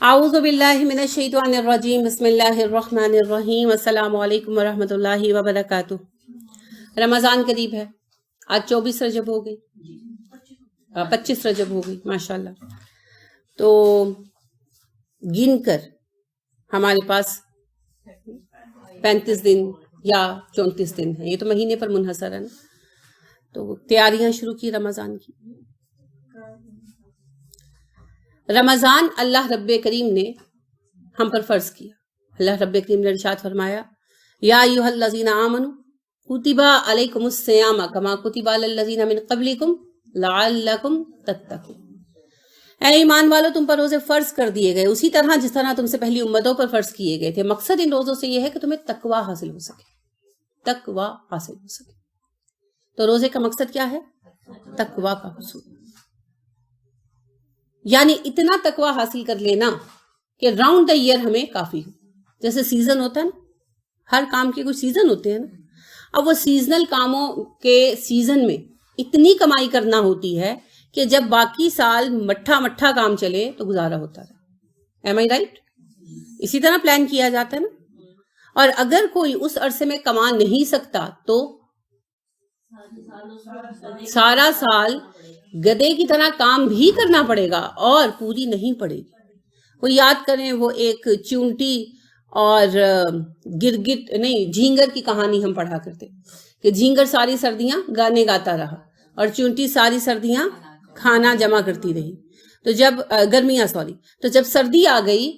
اعوذ باللہ من الشیطان الرجیم بسم اللہ الرحمن الرحیم السلام علیکم ورحمۃ اللہ وبرکاتہ۔ رمضان قریب ہے، آج 24 رجب ہو گئی، 25 رجب ہو گئی ماشاءاللہ۔ تو گن کر ہمارے پاس 35 دن یا 34 دن ہے، یہ تو مہینے پر منحصر ہے نا۔ تو تیاریاں شروع کی رمضان کی۔ رمضان اللہ رب کریم نے ہم پر فرض کیا۔ اللہ رب کریم نے ارشاد فرمایا، یا ایھا الذین آمنوا کتب علیکم الصیام کما کتب علی الذین من قبلکم لعلکم تتقون۔ اے ایمان والو، تم پر روزے فرض کر دیے گئے اسی طرح جس طرح تم سے پہلی امتوں پر فرض کیے گئے تھے۔ مقصد ان روزوں سے یہ ہے کہ تمہیں تقوی حاصل ہو سکے، تقوی حاصل ہو سکے۔ تو روزے کا مقصد کیا ہے؟ تقوی کا حصول، یعنی اتنا تقوی حاصل کر لینا کہ راؤنڈ دا ایئر ہمیں کافی ہو۔ جیسے سیزن ہوتا ہے نا، ہر کام کے کچھ سیزن ہوتے ہیں نا، اب وہ سیزنل کاموں کے سیزن میں اتنی کمائی کرنا ہوتی ہے کہ جب باقی سال مٹھا مٹھا کام چلے تو گزارا ہوتا رہے۔ ایم آئی رائٹ؟ اسی طرح پلان کیا جاتا ہے نا۔ اور اگر کوئی اس عرصے میں کما نہیں سکتا تو سارا سال گدے کی طرح کام بھی کرنا پڑے گا اور پوری نہیں پڑے گی۔ وہ یاد کریں، وہ ایک چونٹی اور گرگٹ نہیں جھینگر کی کہانی ہم پڑھا کرتے کہ جھینگر ساری سردیاں گانے گاتا رہا اور چونٹی ساری سردیاں کھانا جمع کرتی رہی۔ تو جب سردی آ گئی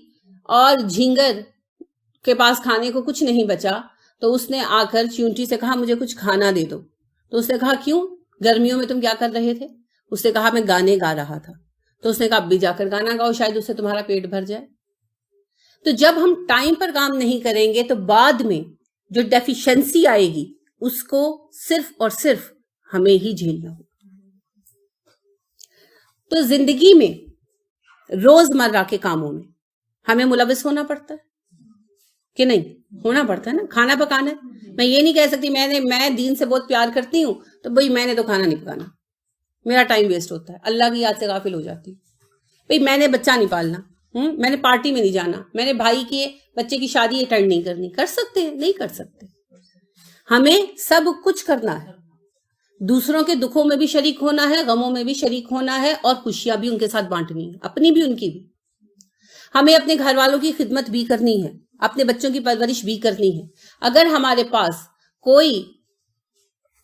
اور جھینگر کے پاس کھانے کو کچھ نہیں بچا تو اس نے آ کر چونٹی سے کہا، مجھے کچھ کھانا دے دو۔ تو اس نے کہا، کیوں؟ گرمیوں میں تم کیا کر رہے تھے؟ اس نے کہا، میں گانے گا رہا تھا۔ تو اس نے کہا، اب بھی جا کر گانا گاؤ، شاید اس سے تمہارا پیٹ بھر جائے۔ تو جب ہم ٹائم پر کام نہیں کریں گے تو بعد میں جو ڈیفیشنسی آئے گی اس کو صرف اور صرف ہمیں ہی جھیلنا ہوگا۔ تو زندگی میں روزمرہ کے کاموں میں ہمیں ملوث ہونا پڑتا ہے کہ نہیں؟ ہونا پڑتا ہے نا۔ کھانا پکانا ہے، میں یہ نہیں کہہ سکتی میں دین سے بہت پیار کرتی ہوں تو بھئی میں نے تو کھانا نہیں پکانا، میرا ٹائم ویسٹ ہوتا ہے، اللہ کی یاد سے غافل ہو جاتی ہوں۔ بھئی میں نے بچہ نہیں پالنا، میں نے پارٹی میں نہیں جانا، میں نے بھائی کے بچے کی شادی اٹینڈ نہیں کرنی۔ کر سکتے ہیں؟ نہیں کر سکتے۔ ہمیں سب کچھ کرنا ہے، دوسروں کے دکھوں میں بھی شریک ہونا ہے، غموں میں بھی شریک ہونا ہے، اور خوشیاں بھی ان کے ساتھ بانٹنی ہے، اپنی بھی ان کی بھی۔ ہمیں اپنے گھر والوں کی خدمت بھی کرنی ہے، اپنے بچوں کی پرورش بھی کرنی ہے۔ اگر ہمارے پاس کوئی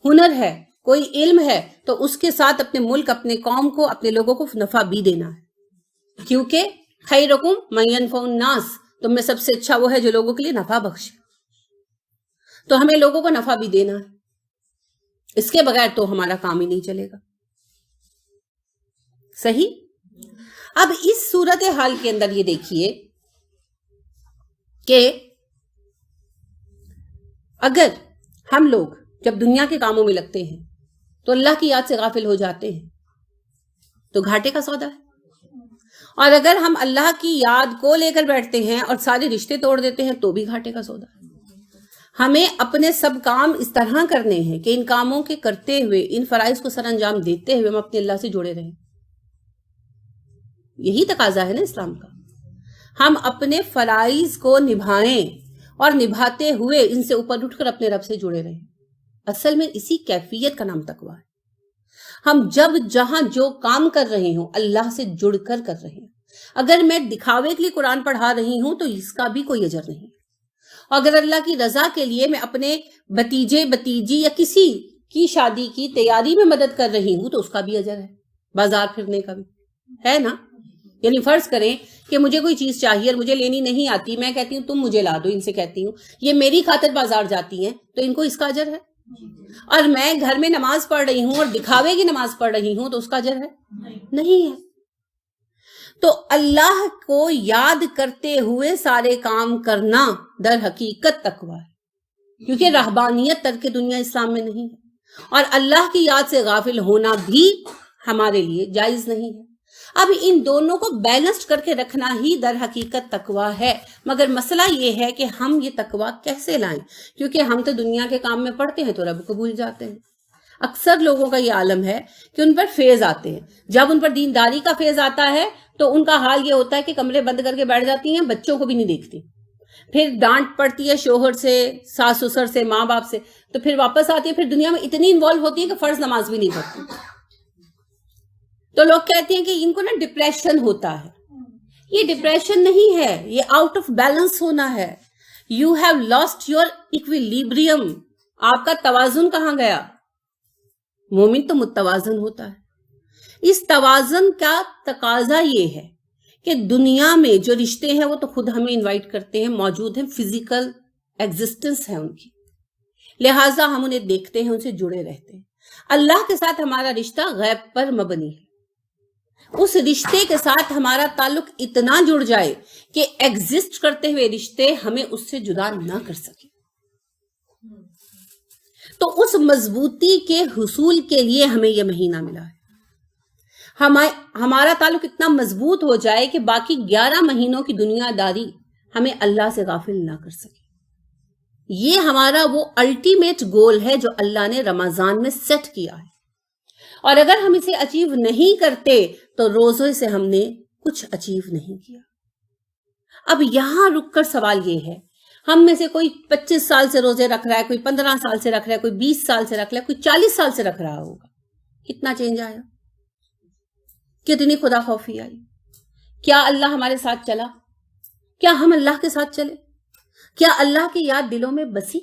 ہنر ہے، کوئی علم ہے تو اس کے ساتھ اپنے ملک، اپنے قوم کو، اپنے لوگوں کو نفع بھی دینا ہے، کیونکہ خیرکم من ینفع الناس، تم میں سب سے اچھا وہ ہے جو لوگوں کے لیے نفع بخشے۔ تو ہمیں لوگوں کو نفع بھی دینا ہے، اس کے بغیر تو ہمارا کام ہی نہیں چلے گا۔ صحیح؟ اب اس صورتحال کے اندر یہ دیکھیے کہ اگر ہم لوگ جب دنیا کے کاموں میں لگتے ہیں تو اللہ کی یاد سے غافل ہو جاتے ہیں تو گھاٹے کا سودا ہے، اور اگر ہم اللہ کی یاد کو لے کر بیٹھتے ہیں اور سارے رشتے توڑ دیتے ہیں تو بھی گھاٹے کا سودا ہے۔ ہمیں اپنے سب کام اس طرح کرنے ہیں کہ ان کاموں کے کرتے ہوئے، ان فرائض کو سر انجام دیتے ہوئے ہم اپنے اللہ سے جڑے رہیں۔ یہی تقاضا ہے نا اسلام کا، ہم اپنے فرائض کو نبھائیں اور نبھاتے ہوئے ان سے اوپر اٹھ کر اپنے رب سے جڑے رہیں۔ اصل میں اسی کیفیت کا نام تقویٰ ہے۔ ہم جب جہاں جو کام کر رہے ہوں اللہ سے جڑ کر رہے ہیں۔ اگر میں دکھاوے کے لیے قرآن پڑھا رہی ہوں تو اس کا بھی کوئی اجر نہیں، اور اگر اللہ کی رضا کے لیے میں اپنے بھتیجے بھتیجی یا کسی کی شادی کی تیاری میں مدد کر رہی ہوں تو اس کا بھی اجر ہے، بازار پھرنے کا بھی ہے نا۔ یعنی فرض کریں کہ مجھے کوئی چیز چاہیے اور مجھے لینی نہیں آتی، میں کہتی ہوں تم مجھے لا دو، ان سے کہتی ہوں یہ میری خاطر بازار جاتی ہیں تو ان کو اس کا اجر ہے، اور میں گھر میں نماز پڑھ رہی ہوں اور دکھاوے کی نماز پڑھ رہی ہوں تو اس کا اجر ہے؟ نہیں ہے۔ تو اللہ کو یاد کرتے ہوئے سارے کام کرنا در حقیقت تقویٰ ہے، کیونکہ رہبانیت ترک دنیا اسلام میں نہیں ہے، اور اللہ کی یاد سے غافل ہونا بھی ہمارے لیے جائز نہیں ہے۔ اب ان دونوں کو بیلنسڈ کر کے رکھنا ہی در حقیقت تقویٰ ہے، مگر مسئلہ یہ ہے کہ ہم یہ تقویٰ کیسے لائیں، کیونکہ ہم تو دنیا کے کام میں پڑتے ہیں تو رب کو بھول جاتے ہیں۔ اکثر لوگوں کا یہ عالم ہے کہ ان پر فیض آتے ہیں. جب ان پر دینداری کا فیض آتا ہے تو ان کا حال یہ ہوتا ہے کہ کمرے بند کر کے بیٹھ جاتی ہیں, بچوں کو بھی نہیں دیکھتی. پھر ڈانٹ پڑتی ہے شوہر سے, ساس سسر سے, ماں باپ سے, تو پھر واپس آتی ہے, پھر دنیا میں اتنی انوالو ہوتی ہے کہ فرض نماز بھی نہیں پڑھتی. تو لوگ کہتے ہیں کہ ان کو نا ڈپریشن ہوتا ہے. یہ ڈپریشن نہیں ہے, یہ آؤٹ آف بیلنس ہونا ہے. You have lost your equilibrium. آپ کا توازن کہاں گیا؟ مومن تو متوازن ہوتا ہے. اس توازن کا تقاضا یہ ہے کہ دنیا میں جو رشتے ہیں وہ تو خود ہمیں انوائٹ کرتے ہیں, موجود ہیں, فزیکل ایگزسٹنس ہے ان کی, لہٰذا ہم انہیں دیکھتے ہیں, ان سے جڑے رہتے ہیں. اللہ کے ساتھ ہمارا رشتہ غیب پر مبنی ہے. اس رشتے کے ساتھ ہمارا تعلق اتنا جڑ جائے کہ ایگزسٹ کرتے ہوئے رشتے ہمیں اس سے جدا نہ کر سکے. تو اس مضبوطی کے حصول کے لیے ہمیں یہ مہینہ ملا ہے. ہمارا تعلق اتنا مضبوط ہو جائے کہ باقی 11 مہینوں کی دنیا داری ہمیں اللہ سے غافل نہ کر سکے. یہ ہمارا وہ الٹیمیٹ گول ہے جو اللہ نے رمضان میں سیٹ کیا ہے, اور اگر ہم اسے اچیو نہیں کرتے تو روزے سے ہم نے کچھ اچیو نہیں کیا. اب یہاں رک کر سوال یہ ہے, ہم میں سے کوئی 25 سال سے روزے رکھ رہا ہے, کوئی 15 سال سے رکھ رہا ہے, کوئی 20 سال سے رکھ رہا ہے, کوئی 40 سال سے رکھ رہا ہوگا. کتنا چینج آیا, کتنی خدا خوفی آئی. کیا اللہ ہمارے ساتھ چلا؟ کیا ہم اللہ کے ساتھ چلے؟ کیا اللہ کی یاد دلوں میں بسی؟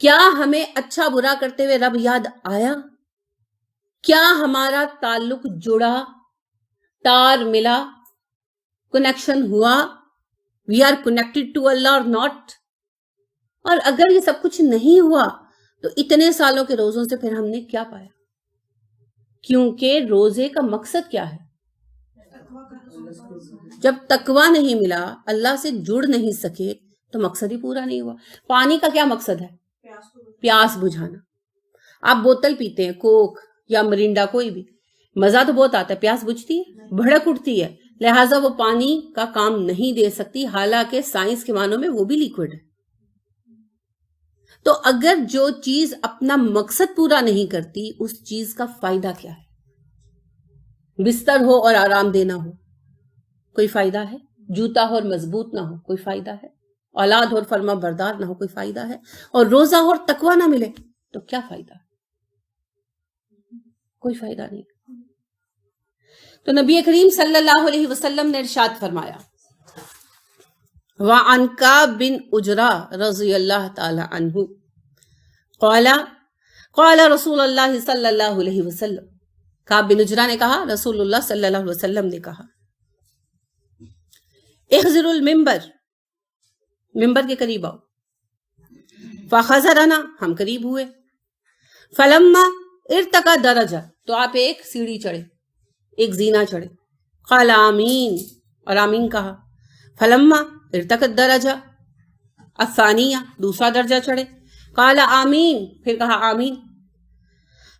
کیا ہمیں اچھا برا کرتے ہوئے رب یاد آیا؟ کیا ہمارا تعلق جڑا, تار ملا, کنیکشن ہوا؟ وی آر کنیکٹڈ ٹو اللہ اور ناٹ؟ اور اگر یہ سب کچھ نہیں ہوا تو اتنے سالوں کے روزوں سے پھر ہم نے کیا پایا؟ کیونکہ روزے کا مقصد کیا ہے؟ جب تقویٰ نہیں ملا, اللہ سے جڑ نہیں سکے, تو مقصد ہی پورا نہیں ہوا. پانی کا کیا مقصد ہے؟ پیاس بجھانا. آپ بوتل پیتے ہیں, کوک یا مرینڈا, کوئی بھی, مزہ تو بہت آتا ہے, پیاس بجھتی ہے, بھڑک اٹھتی ہے, لہٰذا وہ پانی کا کام نہیں دے سکتی, حالانکہ سائنس کے معنوں میں وہ بھی لیکوڈ ہے. تو اگر جو چیز اپنا مقصد پورا نہیں کرتی, اس چیز کا فائدہ کیا ہے؟ بستر ہو اور آرام دینا ہو, کوئی فائدہ ہے؟ جوتا ہو اور مضبوط نہ ہو, کوئی فائدہ ہے؟ اولاد اور فرما بردار نہ ہو, کوئی فائدہ ہے؟ اور روزہ اور تقویٰ نہ ملے تو کیا فائدہ ہے؟ کوئی فائدہ نہیں. تو نبی کریم صلی اللہ علیہ وسلم نے ارشاد فرمایا, وَعَنْ كَعْبٍ بن اجرا رضی اللہ تعالی عنہ قال رسول اللہ صلی اللہ علیہ وسلم, کعب بن اجرا نے کہا, رسول اللہ صلی اللہ علیہ وسلم نے کہا, احضروا المنبر, ممبر کے قریب آؤ. فحضرنا, ہم قریب ہوئے. فلما ارتقى درجہ, تو آپ ایک سیڑھی چڑھے, ایک زینہ چڑھے. قال آمین, اور آمین کہا. فلما ارتقى الدرجہ الثانیہ, دوسرا درجہ چڑھے. قال آمین, پھر کہا آمین.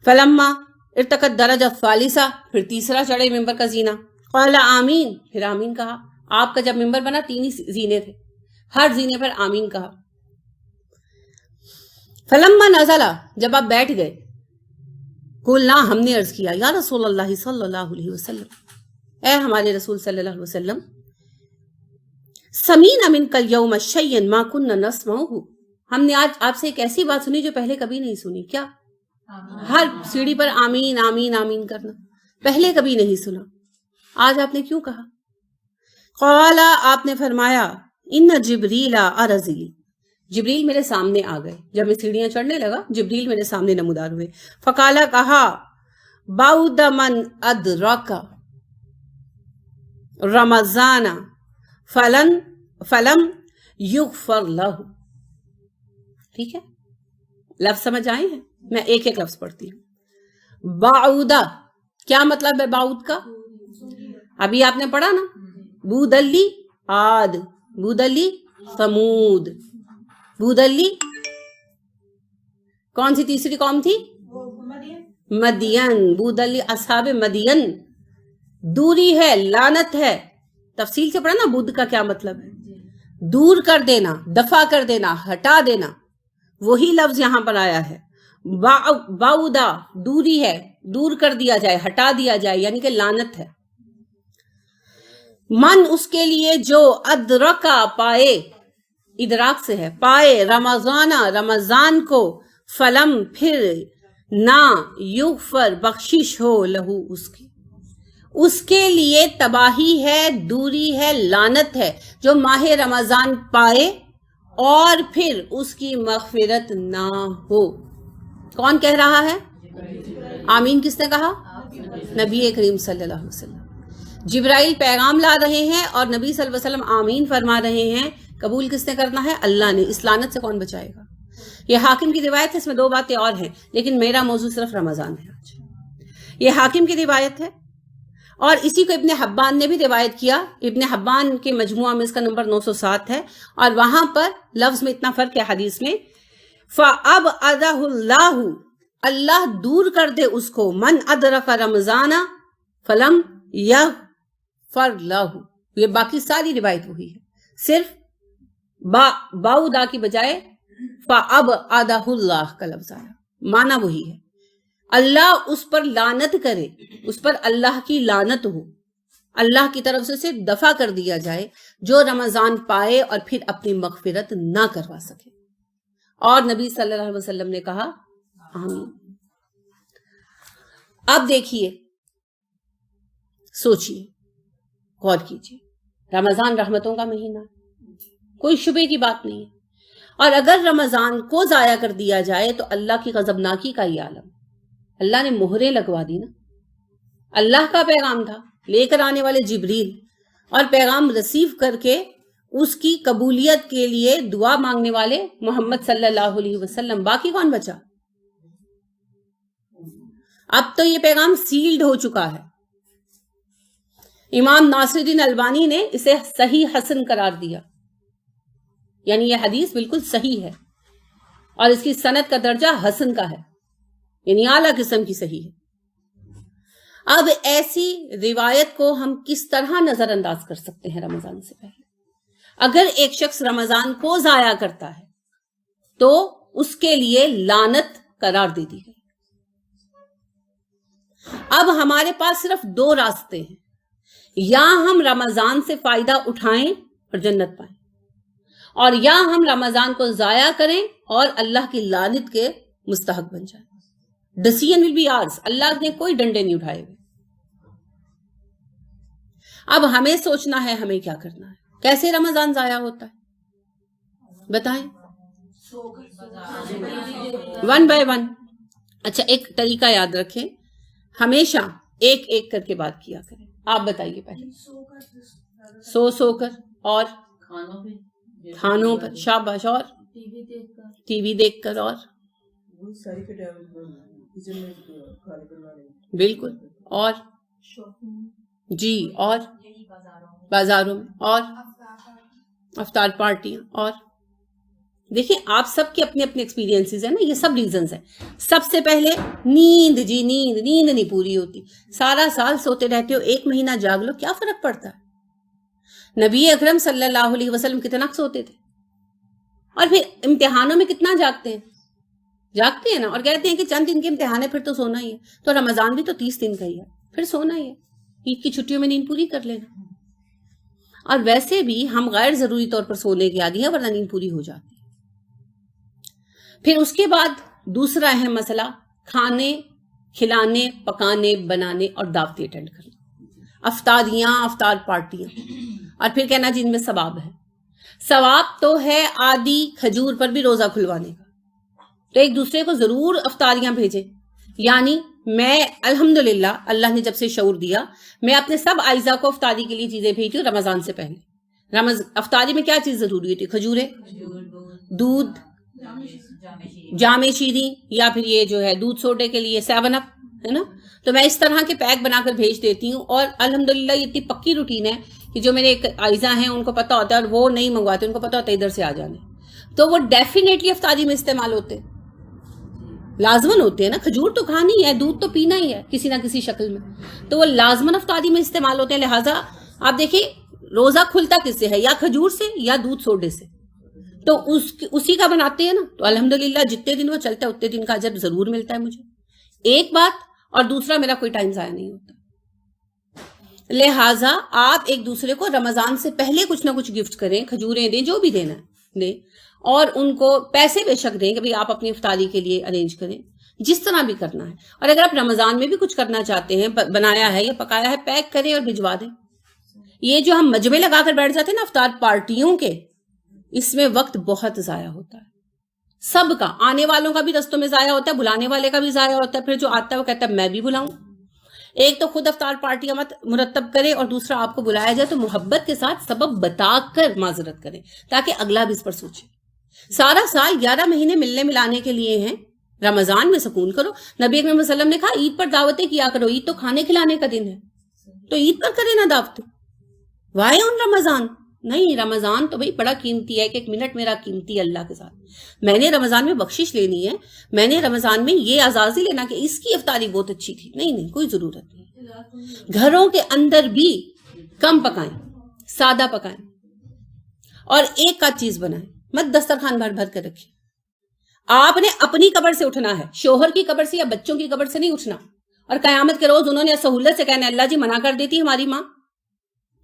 فلما ارتقى الدرجہ الثالثہ, پھر تیسرا چڑھے ممبر کا زینہ. قال آمین, پھر آمین کہا. آپ کا جب ممبر بنا 3 زینے تھے, ہر زینے پر آمین کہا. فلما نزلا, جب آپ بیٹھ گئے. قلنا, ہم نے عرض کیا, یا رسول اللہ صلی اللہ علیہ وسلم, اے ہمارے رسول صلی اللہ علیہ وسلم, سمینا منک اليوم شیئا ما كنا نسمعه, ہم نے آج آپ سے ایک ایسی بات سنی جو پہلے کبھی نہیں سنی. کیا؟ ہر سیڑھی پر آمین آمین آمین کرنا, پہلے کبھی نہیں سنا, آج آپ نے کیوں کہا؟ قال, آپ نے فرمایا, ان جبریل ارزلی, جبریل میرے سامنے آ گئے. جب میں سیڑھیاں چڑھنے لگا, جبریل میرے سامنے نمودار ہوئے. فقالا, کہا, بعد من ادرک رمضان فلم یغفر لہ. ٹھیک ہے, لفظ سمجھ آئے ہیں؟ میں ایک ایک لفظ پڑھتی ہوں. بعودہ, کیا مطلب ہے بعود کا؟ ابھی آپ نے پڑھا نا, بودلی عاد, بودلی ثمود, بودلی کون سی تیسری قوم تھی؟ مدین. بودلی اصحاب مدین, دوری ہے, لعنت ہے. تفصیل سے پڑھا نا بود کا کیا مطلب ہے, دور کر دینا, دفع کر دینا, ہٹا دینا. وہی لفظ یہاں پر آیا ہے, باؤدا دوری ہے، دور کر دیا جائے، ہٹا دیا جائے، یعنی کہ لعنت ہے. من اس کے لیے جو ادرکا پائے، ادراک سے ہے، پائے رمضانہ رمضان کو، فلم پھر نہ یغفر بخشش ہو لہو اس کے لیے تباہی ہے، دوری ہے، لعنت ہے جو ماہ رمضان پائے اور پھر اس کی مغفرت نہ ہو. کون کہہ رہا ہے؟ آمین کس نے کہا؟ نبی کریم صلی اللہ علیہ وسلم. جبرائیل پیغام لا رہے ہیں اور نبی صلی اللہ علیہ وسلم آمین فرما رہے ہیں. قبول کس نے کرنا ہے؟ اللہ نے. اس لعنت سے کون بچائے گا؟ یہ حاکم کی روایت ہے، اس میں دو باتیں اور ہیں لیکن میرا موضوع صرف رمضان ہے آج. یہ حاکم کی روایت ہے اور اسی کو ابن حبان نے بھی روایت کیا. ابن حبان کے مجموعہ میں اس کا نمبر 907 ہے اور وہاں پر لفظ میں اتنا فرق ہے حدیث میں، فَأَبْعَدَهُ اللَّهُ، اللہ دور کر دے اس کو، من ادرک رمضان فلم یغفر لہ. یہ باقی ساری روایت وہی ہے، صرف باؤدا کی بجائے فَأَبْعَدَهُ اللَّهُ کا لفظ آیا، معنی وہی ہے. اللہ اس پر لعنت کرے، اس پر اللہ کی لعنت ہو، اللہ کی طرف سے دفع کر دیا جائے جو رمضان پائے اور پھر اپنی مغفرت نہ کروا سکے. اور نبی صلی اللہ علیہ وسلم نے کہا آمین. اب دیکھیے، سوچیے، غور کیجیے، رمضان رحمتوں کا مہینہ، کوئی شبے کی بات نہیں ہے. اور اگر رمضان کو ضائع کر دیا جائے تو اللہ کی غضبناکی کا یہ عالم. اللہ نے مہریں لگوا دی نا. اللہ کا پیغام تھا، لے کر آنے والے جبریل، اور پیغام ریسیو کر کے اس کی قبولیت کے لیے دعا مانگنے والے محمد صلی اللہ علیہ وسلم. باقی کون بچا؟ اب تو یہ پیغام سیلڈ ہو چکا ہے. امام ناصر الدین البانی نے اسے صحیح حسن قرار دیا، یعنی یہ حدیث بالکل صحیح ہے اور اس کی سند کا درجہ حسن کا ہے، یعنی اعلیٰ قسم کی صحیح ہے. اب ایسی روایت کو ہم کس طرح نظر انداز کر سکتے ہیں رمضان سے پہلے؟ اگر ایک شخص رمضان کو ضائع کرتا ہے تو اس کے لیے لعنت قرار دے دی گئی. اب ہمارے پاس صرف دو راستے ہیں، یا ہم رمضان سے فائدہ اٹھائیں اور جنت پائیں، اور یا ہم رمضان کو ضائع کریں اور اللہ کی لعنت کے مستحق بن جائیں. ڈیسیژن ول بی آرز. اللہ نے کوئی ڈنڈے نہیں اٹھائے ہوئے. اب ہمیں سوچنا ہے ہمیں کیا کرنا ہے. کیسے رمضان ضائع ہوتا ہے بتائیں؟ 1 by 1. اچھا، ایک طریقہ یاد رکھیں، ہمیشہ ایک ایک کر کے بات کیا کریں. آپ بتائیے پہلے. سو کر، اور کھانوں پر، شاباش، اور ٹی وی دیکھ کر، اور بالکل، اور جی، اور بازاروں میں، اور افطار پارٹیاں. اور دیکھیں، آپ سب کے اپنے اپنے ایکسپیرینسز ہیں نا، یہ سب ریزنز ہیں. سب سے پہلے نیند. جی نیند نہیں پوری ہوتی. سارا سال سوتے رہتے ہو، ایک مہینہ جاگ لو، کیا فرق پڑتا ہے؟ نبی اکرم صلی اللہ علیہ وسلم کتنا سوتے تھے، اور پھر امتحانوں میں کتنا جاگتے ہیں نا، اور کہتے ہیں کہ چند دن کے امتحان ہے پھر تو سونا ہی ہے. تو رمضان بھی تو 30 دن کا ہی ہے، پھر سونا ہی ہے. عید کی چھٹیوں میں نیند پوری کر لینا. اور ویسے بھی ہم غیر ضروری طور پر سونے کے عادی ہیں، ورنہ نیند پوری ہو جاتی ہے. پھر اس کے بعد دوسرا اہم مسئلہ، کھانے کھلانے، پکانے، بنانے اور دعوتیں اٹینڈ کرنا، افطاریاں، افطار پارٹیاں. اور پھر کہنا جن میں ثواب ہے. ثواب تو ہے آدھی کھجور پر بھی روزہ کھلوانے کا. تو ایک دوسرے کو ضرور افطاریاں بھیجیں. یعنی میں الحمدللہ اللہ نے جب سے شعور دیا، میں اپنے سب اعزاء کو افطاری کے لیے چیزیں بھیجتی ہوں رمضان سے پہلے. افطاری میں کیا چیز ضروری ہوتی ہے؟ کھجوریں، دودھ، جامع شیریں، یا پھر یہ جو ہے دودھ سوڈے کے لیے 7 اپ ہے نا. تو میں اس طرح کے پیک بنا کر بھیج دیتی ہوں. اور الحمدللہ یہ اتنی پکی روٹین ہے کہ جو میرے اعزاء ہیں ان کو پتا ہوتا ہے، اور وہ نہیں منگواتے، ان کو پتا ہوتا ہے ادھر سے آ جانے، تو وہ ڈیفینیٹلی افطاری میں استعمال ہوتے، لازمن ہوتے ہیں نا. کھجور تو کھانی ہے، دودھ تو پینا ہی ہے کسی نہ کسی شکل میں، تو وہ لازمن افطاری میں استعمال ہوتے ہیں. لہٰذا آپ دیکھیں روزہ کھلتا کس سے ہے؟ یا کھجور سے یا دودھ سوڈے سے. تو اسی کا بناتے ہیں نا، تو الحمدللہ جتنے دن وہ چلتا ہے اتنے دن کا اجر ضرور ملتا ہے مجھے، ایک بات، اور دوسرا میرا کوئی ٹائم ضائع نہیں ہوتا۔ لہٰذا آپ ایک دوسرے کو رمضان سے پہلے کچھ نہ کچھ گفٹ کریں، کھجوریں دیں، جو بھی دینا ہے دیں، اور ان کو پیسے بے شک دیں کہ بھئی آپ اپنی افطاری کے لیے ارینج کریں، جس طرح بھی کرنا ہے۔ اور اگر آپ رمضان میں بھی کچھ کرنا چاہتے ہیں، بنایا ہے یا پکایا ہے، پیک کریں اور بھجوا دیں۔ یہ جو ہم مجمع لگا کر بیٹھ جاتے ہیں نا افطار پارٹیوں کے، اس میں وقت بہت ضائع ہوتا ہے، سب کا، آنے والوں کا بھی رستوں میں ضائع ہوتا ہے، بلانے والے کا بھی ضائع ہوتا ہے، پھر جو آتا ہے وہ کہتا ہے میں بھی بلاؤں۔ ایک تو خود افطار پارٹیاں مت مرتب کرے، اور دوسرا آپ کو بلایا جائے تو محبت کے ساتھ سبب بتا کر معذرت کریں تاکہ اگلا بھی اس پر سوچے۔ سارا سال 11 مہینے ملنے ملانے کے لیے ہیں، رمضان میں سکون کرو۔ نبی اکرم صلی اللہ علیہ وسلم نے کہا عید پر دعوتیں کیا کرو، عید تو کھانے کھلانے کا دن ہے، تو عید پر کرے نا دعوتیں، وائے ان رمضان؟ نہیں، رمضان تو بھئی بڑا قیمتی ہے کہ 1 منٹ میرا قیمتی ہے اللہ کے ساتھ، میں نے رمضان میں بخشش لینی ہے، میں نے رمضان میں یہ اعزازی لینا کہ اس کی افطاری بہت اچھی تھی، نہیں، کوئی ضرورت نہیں۔ گھروں کے اندر بھی کم پکائیں، سادہ پکائیں، اور ایک کا چیز بنائیں، مت دسترخوان بھر بھر کے رکھیں۔ آپ نے اپنی قبر سے اٹھنا ہے، شوہر کی قبر سے یا بچوں کی قبر سے نہیں اٹھنا، اور قیامت کے روز انہوں نے سہولت سے کہنا ہے اللہ جی منع کر دیتی ہماری ماں،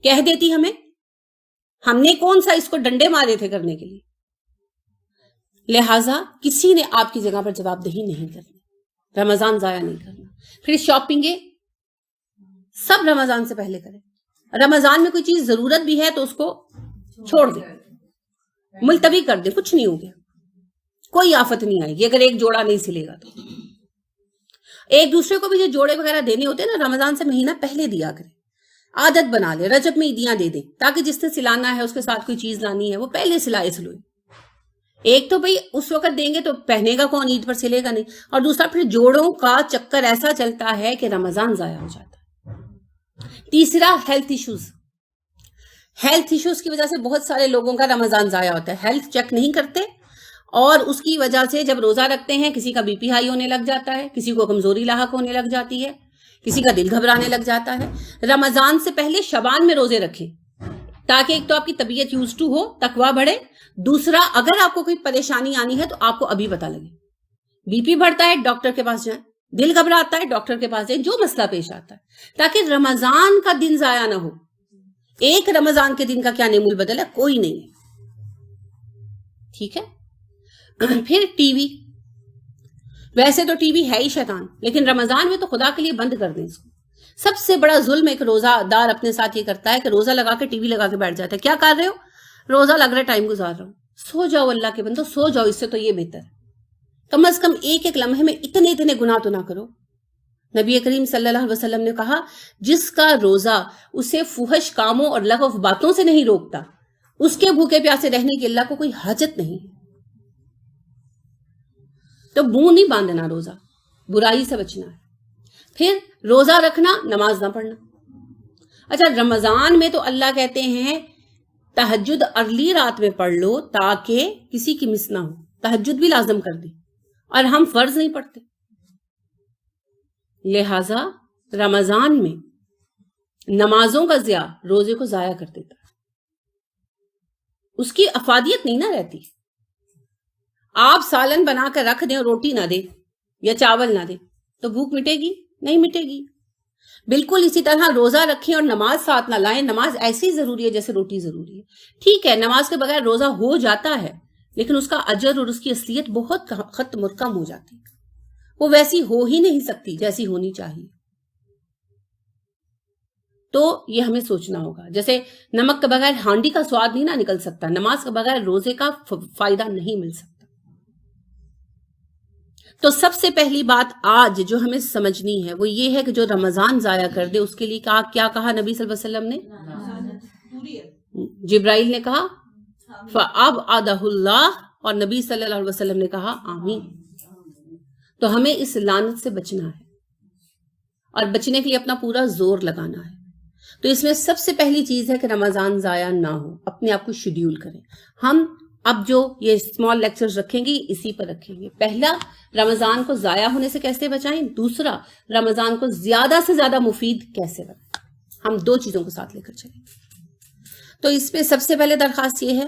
کہہ دیتی ہمیں، ہم نے کون سا اس کو ڈنڈے مارے تھے کرنے کے لیے۔ لہٰذا کسی نے آپ کی جگہ پر جواب دہی نہیں کرنی، رمضان ضائع نہیں کرنا۔ پھر شاپنگیں سب رمضان سے پہلے کریں، رمضان میں کوئی چیز ضرورت بھی ہے تو اس کو چھوڑ دیں، ملتوی کر دیں، کچھ نہیں ہو گیا، کوئی آفت نہیں آئے گی اگر ایک جوڑا نہیں سلے گا تو۔ ایک دوسرے کو بھی جو جوڑے وغیرہ دینے ہوتے ہیں نا، رمضان سے مہینہ پہلے دیا کریں، عادت بنا لے، رجب میں عیدیاں دے دیں تاکہ جس نے سلانا ہے اس کے ساتھ کوئی چیز لانی ہے وہ پہلے سلائے سلوئے۔ ایک تو بھئی اس وقت دیں گے تو پہنے گا کون، عید پر سلے گا نہیں، اور دوسرا پھر جوڑوں کا چکر ایسا چلتا ہے کہ رمضان ضائع ہو جاتا ہے۔ تیسرا ہیلتھ ایشوز کی وجہ سے بہت سارے لوگوں کا رمضان ضائع ہوتا ہے، ہیلتھ چیک نہیں کرتے، اور اس کی وجہ سے جب روزہ رکھتے ہیں کسی کا بی پی ہائی ہونے لگ جاتا ہے، کسی کو کمزوری لاحق ہونے لگ جاتی ہے، کسی کا دل گھبرانے لگ جاتا ہے۔ رمضان سے پہلے شعبان میں روزے رکھیں تاکہ ایک تو آپ کی طبیعت یوز ٹو ہو، تقویٰ بڑھے، دوسرا اگر آپ کو کوئی پریشانی آنی ہے تو آپ کو ابھی پتہ لگے۔ بی پی بڑھتا ہے ڈاکٹر کے پاس جائیں، دل گھبراتا ہے ڈاکٹر کے پاس جائیں، جو مسئلہ پیش آتا ہے، تاکہ رمضان کا دن ضائع نہ ہو۔ ایک رمضان کے دن کا کیا نعم البدل ہے، کوئی نہیں ہے، ٹھیک ہے۔ پھر ٹی وی، ویسے تو ٹی وی ہے ہی شیطان، لیکن رمضان میں تو خدا کے لیے بند کر دیں اس کو۔ سب سے بڑا ظلم ایک روزہ دار اپنے ساتھ یہ کرتا ہے کہ روزہ لگا کے ٹی وی لگا کے بیٹھ جاتا ہے۔ کیا کر رہے ہو؟ روزہ لگ رہا ہے، ٹائم گزار رہا ہوں۔ سو جاؤ اللہ کے بندو، سو جاؤ، اس سے تو یہ بہتر ہے۔ کم از کم ایک ایک لمحے میں اتنے گناہ تو نہ کرو۔ نبی کریم صلی اللہ علیہ وسلم نے کہا جس کا روزہ اسے فحش کاموں اور لغو باتوں سے نہیں روکتا، اس کے بھوکے پیاسے رہنے کی اللہ کو کوئی حاجت نہیں ہے۔ تو منہ نہیں باندھنا، روزہ برائی سے بچنا ہے۔ پھر روزہ رکھنا، نماز نہ پڑھنا۔ اچھا، رمضان میں تو اللہ کہتے ہیں تہجد ارلی رات میں پڑھ لو تاکہ کسی کی مس نہ ہو، تہجد بھی لازم کر دی، اور ہم فرض نہیں پڑھتے۔ لہٰذا رمضان میں نمازوں کا ضیاع روزے کو ضائع کر دیتا ہے، اس کی افادیت نہیں نہ رہتی۔ آپ سالن بنا کر رکھ دیں اور روٹی نہ دیں یا چاول نہ دیں تو بھوک مٹے گی؟ نہیں مٹے گی۔ بالکل اسی طرح روزہ رکھیں اور نماز ساتھ نہ لائیں۔ نماز ایسی ضروری ہے جیسے روٹی ضروری ہے۔ ٹھیک ہے، نماز کے بغیر روزہ ہو جاتا ہے، لیکن اس کا اجر اور اس کی اصلیت بہت ختم اور کم ہو جاتی ہے، وہ ویسی ہو ہی نہیں سکتی جیسی ہونی چاہیے۔ تو یہ ہمیں سوچنا ہوگا، جیسے نمک کے بغیر ہانڈی کا سواد نہیں نہ نکل سکتا، نماز کے بغیر روزے کا فائدہ نہیں مل سکتا۔ تو سب سے پہلی بات آج جو ہمیں سمجھنی ہے وہ یہ ہے کہ جو رمضان ضائع کر دے اس کے لیے کیا کہا نبی صلی اللہ علیہ وسلم نے؟ جبرائیل نے کہا فَأَبْعَدَهُ اللَّهُ، اور نبی صلی اللہ علیہ وسلم نے کہا آمین۔ تو ہمیں اس لعنت سے بچنا ہے اور بچنے کے لیے اپنا پورا زور لگانا ہے۔ تو اس میں سب سے پہلی چیز ہے کہ رمضان ضائع نہ ہو، اپنے آپ کو شیڈیول کریں۔ ہم اب جو یہ اسمال لیکچرز رکھیں گے اسی پر رکھیں گے۔ پہلا، رمضان کو ضائع ہونے سے کیسے بچائیں، دوسرا، رمضان کو زیادہ سے زیادہ مفید کیسے بنائیں۔ ہم دو چیزوں کو ساتھ لے کر چلیں۔ تو اس پہ سب سے پہلے درخواست یہ ہے